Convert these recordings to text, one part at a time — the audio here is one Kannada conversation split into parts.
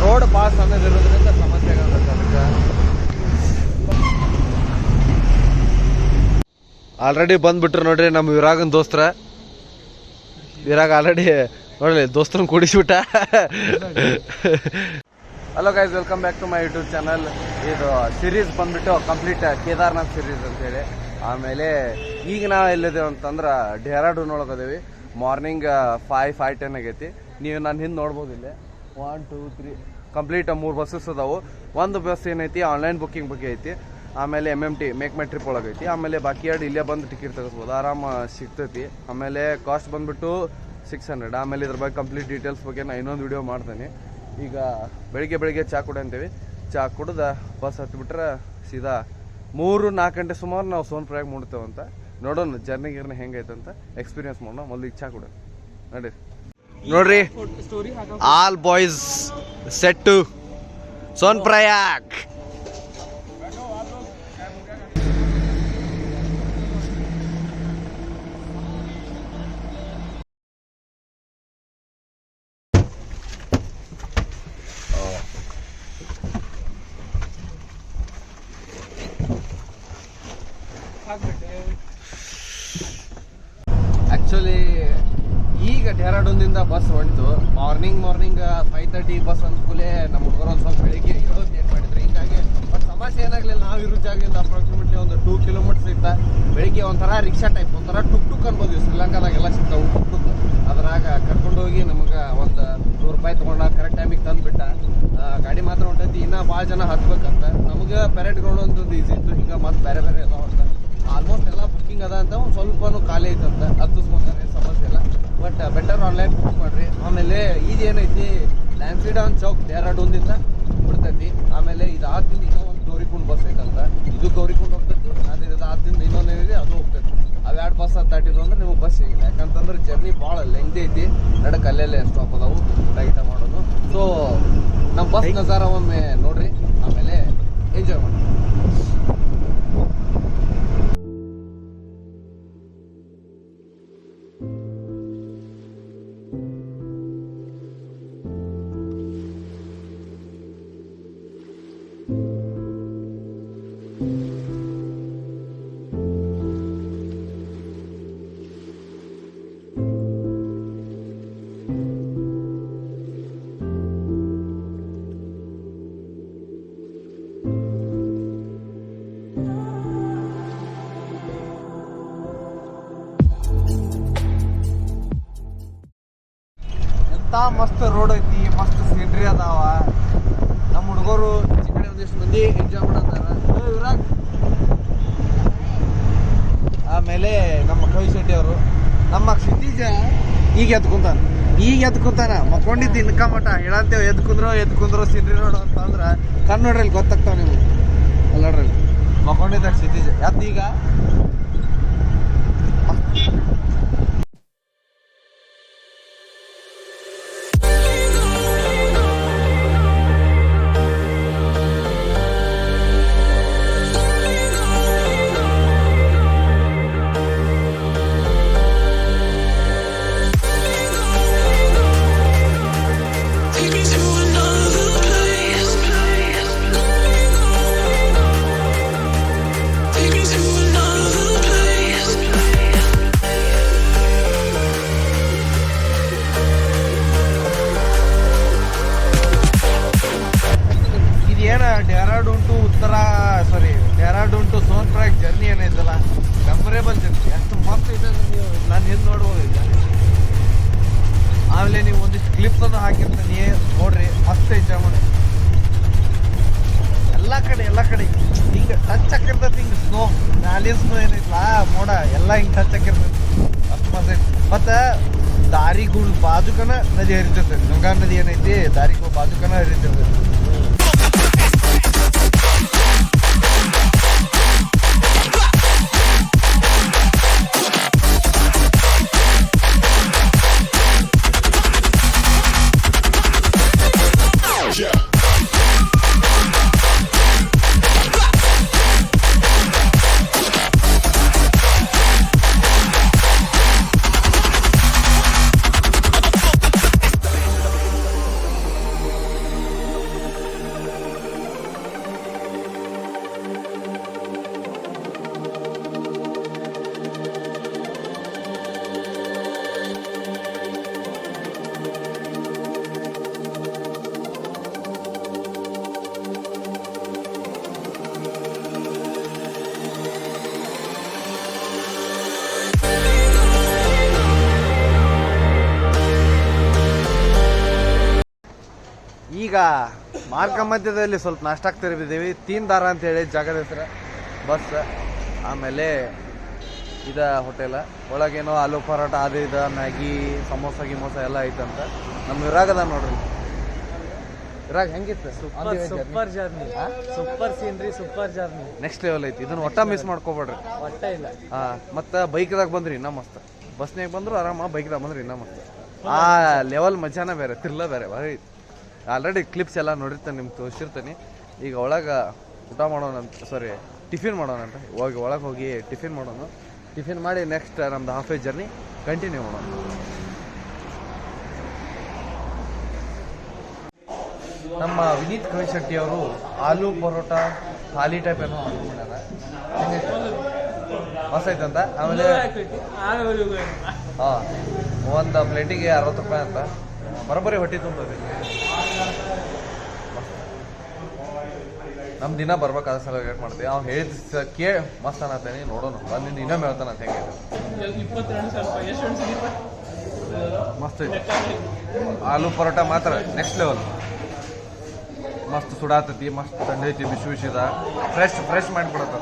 ರೋಡ್ ಭಾಳ ಸಣ್ಣದಿರೋದ್ರಿಂದ ಸಮಸ್ಯೆ ಆಗತ್ತೆ ಅದಕ್ಕೆ. ಆಲ್ರೆಡಿ ಬಂದ್ಬಿಟ್ರು ನೋಡ್ರಿ ನಮ್ಮ ವಿರಾಗನ್ ದೋಸ್ತರ. ವಿರಾಗ್ ಆಲ್ರೆಡಿ ನೋಡ್ರಿ ದೋಸ್ತರನ್ನ ಕೂಡಿಸ್ಬಿಟ್ಟ. Hello guys, welcome back to my YouTube channel. ಇದು ಸೀರೀಸ್ ಬಂದ್ಬಿಟ್ಟು ಕಂಪ್ಲೀಟ್ ಕೇದಾರ್ನಾಥ್ ಸೀರೀಸ್ ಅಂತೇಳಿ. ಆಮೇಲೆ ಈಗ ನಾವು ಎಲ್ಲಿದ್ದೇವೆ ಅಂತಂದ್ರೆ ಡೆಹ್ರಾಡೂನ್ ಒಳಗೆ ಅದೇವಿ. ಮಾರ್ನಿಂಗ್ 5:10 ಆಗೈತಿ. ನೀವು ನಾನು ಹಿಂದೆ ನೋಡ್ಬೋದು ಇಲ್ಲೇ 1 2 3 ಕಂಪ್ಲೀಟ್ 3 ಬಸ್ಸಸ್ ಅದಾವು. ಒಂದು ಬಸ್ ಏನೈತಿ ಆನ್ಲೈನ್ ಬುಕ್ಕಿಂಗ್ ಬಗ್ಗೆ ಐತಿ. ಆಮೇಲೆ MMT ಮೇಕ್ ಮೈ ಟ್ರಿಪ್ ಒಳಗೈತಿ. ಆಮೇಲೆ ಬಾಕಿ ಎರಡು ಇಲ್ಲೇ ಬಂದು ಟಿಕೆಟ್ ತೆಗೆಸ್ಬೋದು, ಆರಾಮ ಸಿಗ್ತೈತಿ. ಆಮೇಲೆ ಕಾಸ್ಟ್ ಬಂದ್ಬಿಟ್ಟು 600. ಆಮೇಲೆ ಇದ್ರ ಬಗ್ಗೆ ಕಂಪ್ಲೀಟ್ ಡೀಟೇಲ್ಸ್ ಬಗ್ಗೆ ನಾನು ಇನ್ನೊಂದು ವಿಡಿಯೋ ಮಾಡ್ತೇನೆ. ಈಗ ಬೆಳಿಗ್ಗೆ ಚಹಾ ಕುಡಿ ಅಂತೀವಿ. ಚಹಾ ಕುಡ್ದ ಬಸ್ ಹತ್ತಿಬಿಟ್ರೆ ಸೀದಾ 3-4 ಗಂಟೆ ಸುಮಾರು ನಾವು ಸೋನ್ಪ್ರಯಾಗ್ ಮುಡ್ತೇವಂತ. ನೋಡೋಣ ಜರ್ನಿ ಹೆಂಗೈತಂತ ಎಕ್ಸ್ಪೀರಿಯನ್ಸ್ ಮಾಡೋಣ. ಮೊದಲು ಈಗ ಚಹಾ ಕುಡ ನಡಿ. ನೋಡ್ರಿ, all boys set to Sonprayag. Actually ಈಗ ಡೆಹ್ರಾಡೂನ್ದಿಂದ ಬಸ್ ಹೊಂಟು. ಮಾರ್ನಿಂಗ್ 5:30 ಬಸ್ ಅಂದ್ಕೂಲೆ ನಮ್ಮ ಹುಡುಗರು ಒಂದು ಸ್ವಲ್ಪ ಬೆಳಿಗ್ಗೆ ಇರೋದು ಏನು ಮಾಡಿದ್ರು. ಹಿಂಗಾಗಿ ಬಟ್ ಸಮಸ್ಯೆ ಏನಾಗಲಿಲ್ಲ. ನಾವು ಇರೋ ಜಾಗದಿಂದ ಅಪ್ರಾಕ್ಸಿಮೇಟ್ಲಿ ಒಂದು 2 ಕಿಲೋಮೀಟರ್ಸ್ ಇತ್ತ. ಬೆಳಿಗ್ಗೆ ಒಂಥರ ರಿಕ್ಷಾ ಟೈಪ್, ಒಂಥರ ಟುಕ್ ಅನ್ಬೋದು. ಶ್ರೀಲಂಕಾದಾಗೆಲ್ಲ ಸಿಗ್ತಾವೆ ಟುಕ್. ಅದ್ರಾಗ ಕರ್ಕೊಂಡು ಹೋಗಿ ನಮಗೆ ಒಂದು ₹100 ತೊಗೊಂಡ ಕರೆಕ್ಟ್ ಟೈಮಿಗೆ ತಂದುಬಿಟ್ಟ. ಗಾಡಿ ಮಾತ್ರ ಹೊಂಟೈತಿ. ಇನ್ನೂ ಭಾಳ ಜನ ಹತ್ಬೇಕಂತ. ನಮಗೆ ಪೆರೇಡ್ ಗ್ರೌಂಡ್ ಒಂದು ಈಸಿ ಇತ್ತು. ಹಿಂಗೆ ಮತ್ತೆ ಬೇರೆ ಎಲ್ಲ ಹೊಂಟ ಆಲ್ಮೋಸ್ಟ್ ಎಲ್ಲ ಬುಕ್ಕಿಂಗ್ ಅದ ಅಂತ. ಒಂದು ಸ್ವಲ್ಪನೂ ಖಾಲಿ ಐತಂತ ಹತ್ತಿಸ್ಕೊಂತಾರೆ, ಸಮಸ್ಯೆ ಇಲ್ಲ. ಬಟ್ ಬೆಟರ್ ಆನ್ಲೈನ್ ಬುಕ್ ಮಾಡ್ರಿ. ಆಮೇಲೆ ಇದೇನೈತಿ ಲ್ಯಾನ್ಸಿಡಾನ್ ಚೌಕ್ ಡೆಹ್ರಾಡೂನ್ದಿಂದ ಬಿಡ್ತೈತಿ. ಆಮೇಲೆ ಇದಾದಿಂದ ಈಗ ಒಂದು ಗೌರಿಕುಂಡ್ ಬಸ್ ಐತಂತ. ಇದು ಗೌರಿಕುಂಡ್ ಹೋಗ್ತೈತಿ. ಅದ್ರ ಆದಿಂದ ಇನ್ನೊಂದೇನಿದೆ ಅದು ಹೋಗ್ತೈತಿ. ಅವೆರಡು ಬಸ್ ದಾಟಿದ್ವು ಅಂದ್ರೆ ನಿಮಗೆ ಬಸ್ ಸಿಗಿಲ್ಲ. ಯಾಕಂತಂದ್ರೆ ಜರ್ನಿ ಭಾಳ ಲೆಂಗ್ದಿ ಐತಿ. ನಡಕ್ಕೆ ಅಲ್ಲೆಲ್ಲೇ ಸ್ಟಾಪ್ ಅದಾವು ರೈತ ಮಾಡೋದು. ಸೊ ನಮ್ಮ ಬಸ್ ನಜಾರ ಒಮ್ಮೆ ನೋಡ್ರಿ, ಆಮೇಲೆ ಎಂಜಾಯ್ ಮಾಡಿ. ಮಸ್ತ್ ರೋಡ್ ಐತಿ, ಮಸ್ತ್ ಸೀನ್ರಿ ಅದಾವ. ನಮ್ಮ ಹುಡುಗರು ಈಚೆ ಕಡೆ ಒಂದಿಷ್ಟು ಮಂದಿ ಎಂಜಾಯ್ ಮಾಡತ್ತಾರ. ಇವ್ರಾಗ ಆಮೇಲೆ ನಮ್ಮ ಕವಿ ಶೆಟ್ಟಿ ಅವರು, ನಮ್ಮ ಕ್ಷಿತಿಜ ಈಗ ಎತ್ಕೊಂತಾನ ಮಕ್ಕೊಂಡಿದ್ದು ಇನ್ಕ ಮಠ ಹೇಳಂತೇವೆ. ಎದ್ಕುಂದ್ರು ಸೀನ್ರಿ ನೋಡು ಅಂತ ಅಂದ್ರೆ ಕನ್ನಡ್ರಲ್ಲಿ ಗೊತ್ತಾಗ್ತಾವ ನಿಮ್ಗೆ. ಎಲ್ಲಡ್ರಲ್ಲಿ ಮಕ್ಕೊಂಡಿದ್ದ ಕ್ಷಿತಿಜ ಈಗ ಡೆಹ್ರಾಡೂನ್ ಟು ಸೋನ್ಪ್ರಯಾಗ್ ಜರ್ನಿ ಏನೈತಲ್ಲ, ಮೆಮೊರೇಬಲ್ ಜರ್ನಿ. ಎಷ್ಟು ಮಸ್ತ್ ಇದೆ ಅಂದ್ರೆ ನೀವು ನಾನು ಹಿಂದೆ ನೋಡ್ಬೋದು ಈಗ. ಆಮೇಲೆ ನೀವು ಒಂದಿಷ್ಟು ಕ್ಲಿಪ್ಸ್ ಅನ್ನು ಹಾಕಿರ್ತೀನಿ ನೋಡ್ರಿ, ಮಸ್ತ್ ಎಂಜಾಯ್ ಮಾಡಿ. ಎಲ್ಲ ಕಡೆ ಹಿಂಗೆ ಟಚ್ ಹಾಕಿರ್ತೈತಿ. ಹಿಂಗೆ ಸ್ನೋ ಏನೈತಲ್ಲ ಮೋಡ ಎಲ್ಲ ಹಿಂಗೆ ಟಚ್ ಹಾಕಿರ್ತೈತಿ. ಅಷ್ಟು ಮಸ್ತ್ ಐತಿ. ಮತ್ತು ದಾರಿಗಳು ಬಾಜುಕನ ನದಿ ಹರಿತಿರ್ತೈತಿ. ಗಂಗಾ ನದಿ ಏನೈತಿ ದಾರಿಗಳು ಬಾಜುಕನ ಹರಿತಿರ್ತೈತಿ. ಈಗ ಮಾರ್ಗ ಮಧ್ಯದಲ್ಲಿ ಸ್ವಲ್ಪ ನಾಷ್ಟಕ್ಕೆ ತಿರುಗಿದ್ದೀವಿ ತೀನ್ ದಾರ ಅಂತೇಳಿ ಜಾಗದ ಹೆಸರು ಬಸ್. ಆಮೇಲೆ ಇದ ಹೋಟೆಲ ಒಳಗೇನೋ ಆಲೂ ಪರೋಟ ಅದು ಇದು ಮ್ಯಾಗಿ ಸಮೋಸ ಗಿಮೋಸ ಎಲ್ಲ ಐತಂತ. ನಮ್ಮ ಇರಾಗದ ನೋಡ್ರಿ. ಇರಾಗ ಹೆಂಗಿತ್ತು? Super journey, super scenery, super journey, next level ಐತಿ. ಇದನ್ನ ಒಟ್ಟ ಮಿಸ್ ಮಾಡ್ಕೋಬೇಡ್ರಿ. ಒಟ್ಟ ಇಲ್ಲ. ಮತ್ತು ಬೈಕ್ದಾಗ ಬಂದ್ರಿ ಇನ್ನೂ ಮಸ್ತ್. ಬಸ್ನಾಗ ಬಂದ್ರು ಆರಾಮ, ಬೈಕ್ದಾಗ ಬಂದ್ರಿ ಇನ್ನೂ ಮಸ್ತ್. ಆ ಲೆವೆಲ್ ಮಜಾನ ಬೇರೆ, ತಿರ್ಲ ಬೇರೆ ಭಾರಿ. ಆಲ್ರೆಡಿ ಕ್ಲಿಪ್ಸ್ ಎಲ್ಲ ನೋಡಿರ್ತಾನೆ, ನಿಮ್ಗೆ ತೋರಿಸಿರ್ತಾನೆ. ಈಗ ಒಳಗೆ ಊಟ ಮಾಡೋಣಂತ, ಸಾರಿ ಟಿಫಿನ್ ಮಾಡೋಣಂತ. ಒಳಗೆ ಹೋಗಿ ಟಿಫಿನ್ ಮಾಡೋಣ. ಟಿಫಿನ್ ಮಾಡಿ ನೆಕ್ಸ್ಟ್ ನಮ್ದು ಹಾಫ್ ಏಜ್ ಜರ್ನಿ ಕಂಟಿನ್ಯೂ ಮಾಡೋಣ. ನಮ್ಮ ವಿನೀತ್ ಕವಿಶೆಟ್ಟಿ ಅವರು ಆಲೂ ಪರೋಟ ಥಾಲಿ ಟೈಪ್ ಏನೋ ಮಾಡ್ಯಾರ. ಮಸ್ತ್ ಐತಂತ. ಆಮೇಲೆ ಹಾಂ, ಒಂದು ಪ್ಲೇಟಿಗೆ 60 ರೂಪಾಯಿ ಅಂತ. ಬರೋಬ್ಬರಿ ಹೊಟ್ಟೆ ತುಂಬದೆ. ನಮ್ಮ ದಿನ ಬರ್ಬೇಕಾದ ಸಲ ವೇಟ್ ಮಾಡ್ತೀವಿ. ಅವ್ನು ಹೇಳಿದ ಕೇಳಿ ಮಸ್ತ್ ಅನ್ನತ್ತೇನೆ. ನೋಡೋಣ ಬಂದಿಂದ ಇನ್ನೊಮ್ಮೆ ಹೇಳ್ತಾನೆ ಅಂತ. ಹೆಂಗೆ ಮಸ್ತ್ ಐತಿ ಆಲೂ ಪರೋಟ ಮಾತ್ರ ನೆಕ್ಸ್ಟ್ ಲೆವೆಲ್. ಮಸ್ತ್ ಸುಡಾತತಿ, ಮಸ್ತ್ ತಂಡೈತಿ, ಬಿಸಿ ಬಿಸಿದ ಫ್ರೆಶ್ ಮಾಡಿಬಿಡತ್ತ.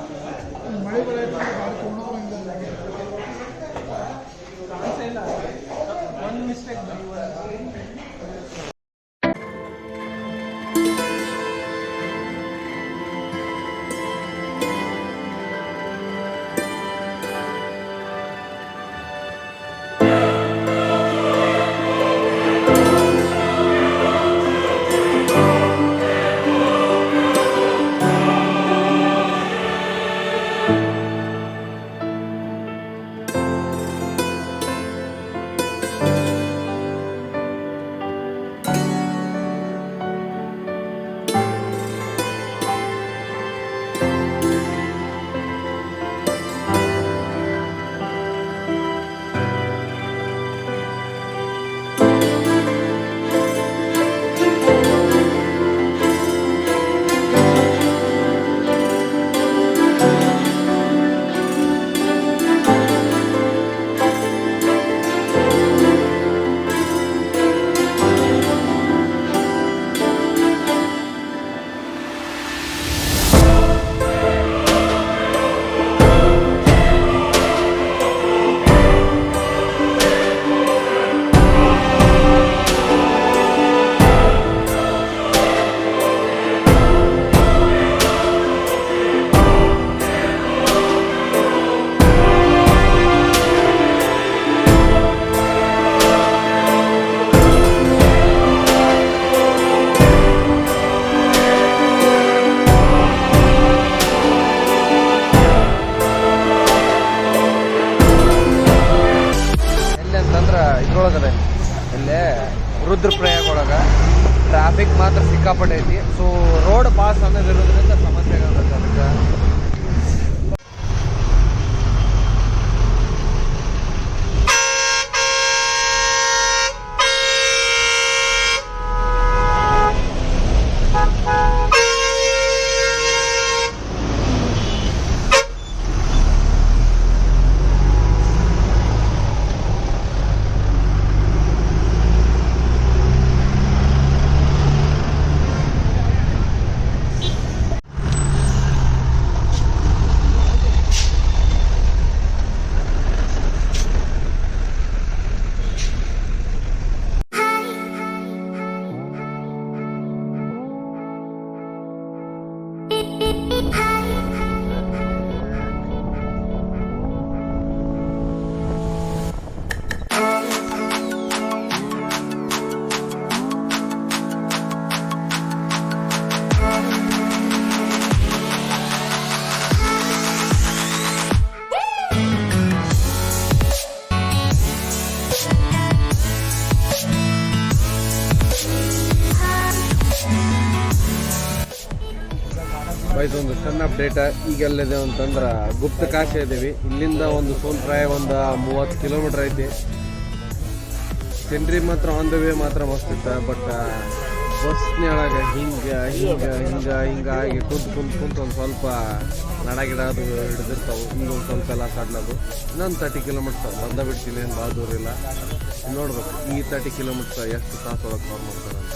ಇದ್ರೊಳಗದೆ ಇಲ್ಲೇ ರುದ್ರಪ್ರಯಾಗ ಒಳಗೆ ಟ್ರಾಫಿಕ್ ಮಾತ್ರ ಸಿಕ್ಕಾಪಟ್ಟೆ ಐತಿ. ಸೊ ರೋಡ್ ಪಾಸ್ ಅನ್ನೋದಿರೋದ್ರಿಂದ ಸಮಸ್ಯೆ ಆಗತ್ತೆ. ಅದಕ್ಕೆ ಇದೊಂದು ಸಣ್ಣ ಅಪ್ಡೇಟ್. ಈಗೆಲ್ಲಿದೆ ಅಂತಂದ್ರೆ ಗುಪ್ತ ಕಾಶಿ ಇದ್ದೀವಿ. ಇಲ್ಲಿಂದ ಒಂದು ಸೋನ್ಪ್ರಾಯ ಒಂದು 30 ಕಿಲೋಮೀಟ್ರ್ ಐತಿ. ಸೆಂಟ್ರಿ ಮಾತ್ರ ಆನ್ ದ ವೇ ಮಾತ್ರ ಮಸ್ತ್ ಇತ್ತು. ಬಟ್ ಬಸ್ನೊಳಗೆ ಹಿಂಗಾಗಿ ಕುಂತು ಒಂದು ಸ್ವಲ್ಪ ನಡಗಿಡ ಅದು ಹಿಡಿದಿರ್ತಾವೆ. ಹಿಂಗೊಂದು ಸ್ವಲ್ಪ ಎಲ್ಲ ಸಣ್ಣದು. ಇನ್ನೊಂದು 30 ಕಿಲೋಮೀಟ್ರ್ ಬಂದ ಬಿಡ್ತೀನಿ, ಏನು ಭಾಳ ದೂರ ಇಲ್ಲ. ನೋಡ್ಬೇಕು ಈ 30 ಕಿಲೋಮೀಟ್ರ್ ಎಷ್ಟು ತಾಸು ಒಳಗೆ ಕವರ್ ಮಾಡ್ತಾರಂತ.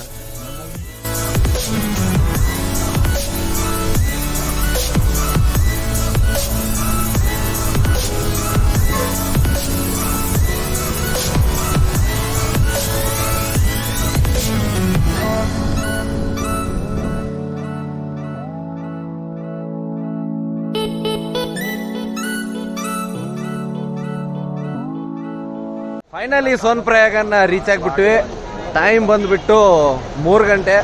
ಫೈನಲಿ ಸೋನ್ ಪ್ರಯಾಗನ್ನ ರೀಚ್ ಆಗಿಬಿಟ್ವಿ. ಟೈಮ್ ಬಂದುಬಿಟ್ಟು 3 ಗಂಟೆ.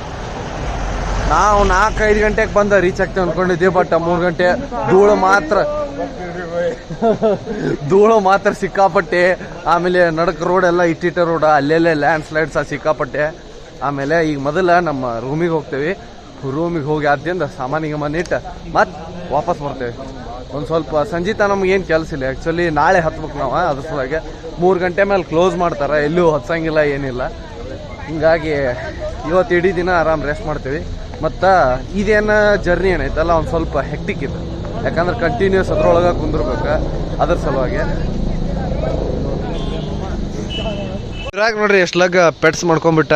ನಾವು 4-5 ಗಂಟೆಗೆ ಬಂದು ರೀಚ್ ಆಗ್ತೇವೆ ಅಂದ್ಕೊಂಡಿದ್ದೀವಿ. ಬಟ್ 3 ಗಂಟೆ ಧೂಳು ಮಾತ್ರ ಸಿಕ್ಕಾಪಟ್ಟೆ. ಆಮೇಲೆ ನಡಕ ರೋಡ್ ಎಲ್ಲ ಇಟ್ಟಿಟ್ಟ ರೋಡ್, ಅಲ್ಲೆಲ್ಲೇ ಲ್ಯಾಂಡ್ ಸ್ಲೈಡ್ಸ್ ಸಿಕ್ಕಾಪಟ್ಟೆ. ಆಮೇಲೆ ಈಗ ಮೊದಲ ನಮ್ಮ ರೂಮಿಗೆ ಹೋಗ್ತೇವೆ. ರೂಮಿಗೆ ಹೋಗಿ ಆದ್ಯಂದ ಸಾಮಾನಿಗೆ ಮನಿಟ್ಟು ಮತ್ತೆ ವಾಪಸ್ ಬರ್ತೇವೆ. ಒಂದು ಸ್ವಲ್ಪ ಸಂಜೀತ ನಮ್ಗೇನು ಕೆಲಸ ಇಲ್ಲ. ಆ್ಯಕ್ಚುಲಿ ನಾಳೆ ಹತ್ಬೇಕು ನಾವು. ಅದ್ರ ಸಲುವಾಗಿ 3 ಗಂಟೆ ಮೇಲೆ ಕ್ಲೋಸ್ ಮಾಡ್ತಾರೆ, ಎಲ್ಲೂ ಹತ್ಸಂಗಿಲ್ಲ ಏನಿಲ್ಲ. ಹಿಂಗಾಗಿ ಇವತ್ತು ಇಡೀ ದಿನ ಆರಾಮ್ ರೆಸ್ಟ್ ಮಾಡ್ತೀವಿ. ಮತ್ತು ಇದೇನು ಜರ್ನಿ ಏನೈತಲ್ಲ ಒಂದು ಸ್ವಲ್ಪ ಹೆಕ್ಟಿಕ್ ಇದೆ, ಯಾಕಂದ್ರೆ ಕಂಟಿನ್ಯೂಸ್ ಅದ್ರೊಳಗೆ ಕುಂದಿರ್ಬೇಕು. ಅದ್ರ ಸಲುವಾಗಿ ಇರಾಗ ನೋಡ್ರಿ ಎಷ್ಟು ಲಗ್ ಪೆಟ್ಸ್ ಮಾಡ್ಕೊಂಬಿಟ್ಟ.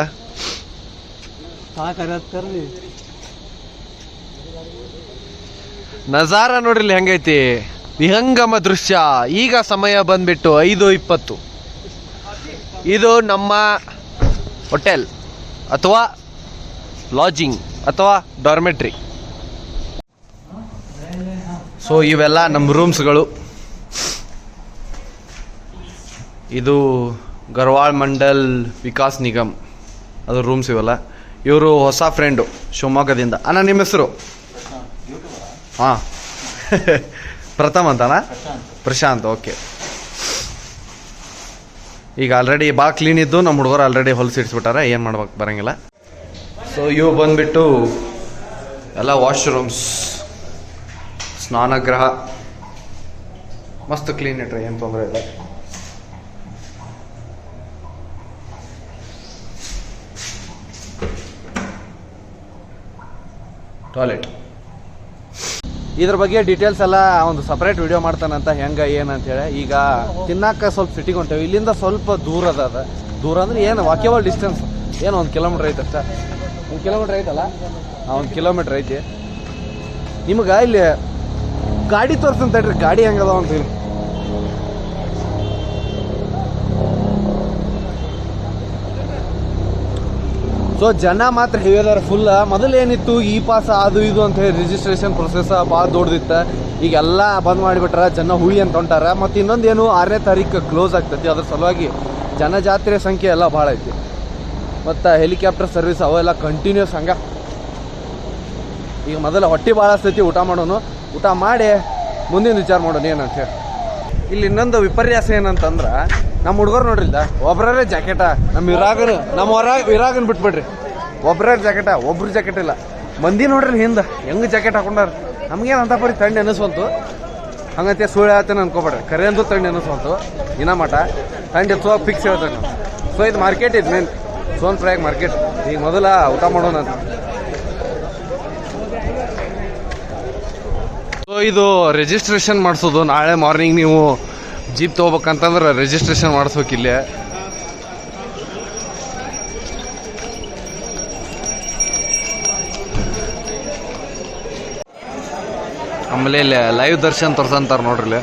ನಜಾರ ನೋಡ್ರಿ ಇಲ್ಲಿ ಹೆಂಗೈತಿ, ವಿಹಂಗಮ ದೃಶ್ಯ. ಈಗ ಸಮಯ ಬಂದ್ಬಿಟ್ಟು 5:20. ಇದು ನಮ್ಮ ಹೋಟೆಲ್ ಅಥವಾ ಲಾಡ್ಜಿಂಗ್ ಅಥವಾ ಡಾರ್ಮೆಟ್ರಿ. ಸೊ ಇವೆಲ್ಲ ನಮ್ಮ ರೂಮ್ಸ್ಗಳು. ಇದು ಗರ್ವಾಳ್ ಮಂಡಲ್ ವಿಕಾಸ್ ನಿಗಮ್ ಅದು ರೂಮ್ಸ್ ಇವೆಲ್ಲ. ಇವರು ಹೊಸ ಫ್ರೆಂಡು ಶಿವಮೊಗ್ಗದಿಂದ. ಅಣ್ಣ ನಿಮ್ಮ ಹೆಸರು? ಹಾಂ ಪ್ರಥಮ್ ಅಂತನಾ? ಪ್ರಶಾಂತ್. ಓಕೆ. ಈಗ ಆಲ್ರೆಡಿ ಭಾಳ ಕ್ಲೀನ್ ಇದ್ದು ನಮ್ಮ ಹುಡುಗರು ಆಲ್ರೆಡಿ ಹೊಲಸಿಡ್ಸ್ಬಿಟ್ಟಾರೆ, ಏನು ಮಾಡ್ಬೇಕು ಬರೋಂಗಿಲ್ಲ. ಸೊ ಇವು ಬಂದುಬಿಟ್ಟು ಎಲ್ಲ ವಾಶ್ರೂಮ್ಸ್, ಸ್ನಾನಗೃಹ ಮಸ್ತ್ ಕ್ಲೀನ್ ಇಟ್ರಿ, ಏನು ತೊಂದರೆ ಇಲ್ಲ. ಟಾಯ್ಲೆಟ್. ಇದ್ರ ಬಗ್ಗೆ ಡೀಟೇಲ್ಸ್ ಎಲ್ಲ ಒಂದು ಸಪ್ರೇಟ್ ವಿಡಿಯೋ ಮಾಡ್ತಾನಂತ ಹೆಂಗೆ ಏನು ಅಂತೇಳಿ. ಈಗ ತಿನ್ನಕ್ಕೆ ಸ್ವಲ್ಪ ಸಿಟಿಗೆ ಹೊಂಟೇವೆ. ಇಲ್ಲಿಂದ ಸ್ವಲ್ಪ ದೂರ ಅದ. ದೂರ ಅಂದ್ರೆ ಏನು ವಾಕ್ಯಬಲ್ ಡಿಸ್ಟೆನ್ಸ್, ಏನು 1 ಕಿಲೋಮೀಟ್ರ್ ಐತೆ ಅಷ್ಟೇ. 1 ಕಿಲೋಮೀಟ್ರ್ ಐತಲ್ಲ, 1 ಕಿಲೋಮೀಟ್ರ್ ಐತಿ. ನಿಮ್ಗೆ ಇಲ್ಲಿ ಗಾಡಿ ತೋರಿಸ್ತಂತ ಹೇಳ್ರಿ, ಗಾಡಿ ಹೆಂಗದ ಅಂತ ಹೇಳಿ. ಸೊ ಜನ ಮಾತ್ರ ಹೆವಿ ಅದಾರ ಫುಲ್. ಮೊದಲು ಏನಿತ್ತು ಇ ಪಾಸ್ ಅದು ಇದು ಅಂತ ಹೇಳಿ ರಿಜಿಸ್ಟ್ರೇಷನ್ ಪ್ರೊಸೆಸ್ ಭಾಳ ದೊಡ್ಡದಿತ್ತು. ಈಗೆಲ್ಲ ಬಂದ್ ಮಾಡಿಬಿಟ್ರ, ಜನ ಹುಯಿ ಅಂತ ಹೊಂಟಾರ. ಮತ್ತು ಇನ್ನೊಂದೇನು 6ನೇ ತಾರೀಕು ಕ್ಲೋಸ್ ಆಗ್ತೈತಿ. ಅದ್ರ ಸಲುವಾಗಿ ಜನಜಾತ್ರೆ ಸಂಖ್ಯೆ ಎಲ್ಲ ಭಾಳ ಐತಿ. ಮತ್ತು ಹೆಲಿಕಾಪ್ಟರ್ ಸರ್ವಿಸ್ ಅವೆಲ್ಲ ಕಂಟಿನ್ಯೂಸ್ ಹಂಗೆ. ಈಗ ಮೊದಲ ಹೊಟ್ಟೆ ಭಾಳ ಹಸ್ತೈತಿ, ಊಟ ಮಾಡೋನು. ಊಟ ಮಾಡಿ ಮುಂದಿನ ವಿಚಾರ ಮಾಡೋಣ ಏನಂತ ಹೇಳಿ. ಇಲ್ಲಿ ಇನ್ನೊಂದು ವಿಪರ್ಯಾಸ ಏನಂತಂದ್ರೆ ನಮ್ಮ ಹುಡುಗರು ನೋಡ್ರಿಲ್ಲ, ಒಬ್ಬರೇ ಜಾಕೆಟ. ನಮ್ಮ ವಿರಾಗನ್ ಬಿಟ್ಬಿಡ್ರಿ, ಒಬ್ಬರೇ ಜಾಕೆಟ, ಒಬ್ರು ಜಾಕೆಟ್ ಇಲ್ಲ. ಮಂದಿ ನೋಡ್ರಿ ಹಿಂದೆ ಹೆಂಗೆ ಜಾಕೆಟ್ ಹಾಕೊಂಡಾರ. ನಮಗೇನು ಅಂತ ಪರಿ ಥಂಡಿ ಅನ್ನಿಸ್ವಂತು. ಹಂಗಂತೆ ಸುಳ್ಳು ಹೇಳ್ತೇನೆ ಅನ್ಕೋಬೇಡ್ರಿ, ಕರೆ ಅಂತೂ ಥಂಡಿ ಅನ್ನಿಸ್ವಂತು. ಇನ್ನ ಮಠ ಥಂಡಿ ಎತ್ತುವಾಗ ಫಿಕ್ಸ್ ಹೇಳ್ತೇನೆ ನಾವು. ಸೊ ಇದು ಮಾರ್ಕೆಟ್ ಇದು ಮೇನ್ ಸೋನ್ ಪ್ರಯಾಗ್ ಮಾರ್ಕೆಟ್. ಈಗ ಮೊದಲ ಊಟ ಮಾಡೋಣ ಅಂತ. ಸೊ ಇದು ರಿಜಿಸ್ಟ್ರೇಷನ್ ಮಾಡಿಸೋದು. ನಾಳೆ ಮಾರ್ನಿಂಗ್ ನೀವು ಜೀಪ್ ತೊಗೋಬೇಕಂತಂದ್ರೆ ರಿಜಿಸ್ಟ್ರೇಷನ್ ಮಾಡಿಸ್ಬೇಕಿಲ್ಲೇ. ಆಮೇಲೆ ಇಲ್ಲಿ ಲೈವ್ ದರ್ಶನ್ ತೋರ್ಸಂತಾರೆ ನೋಡ್ರಿ.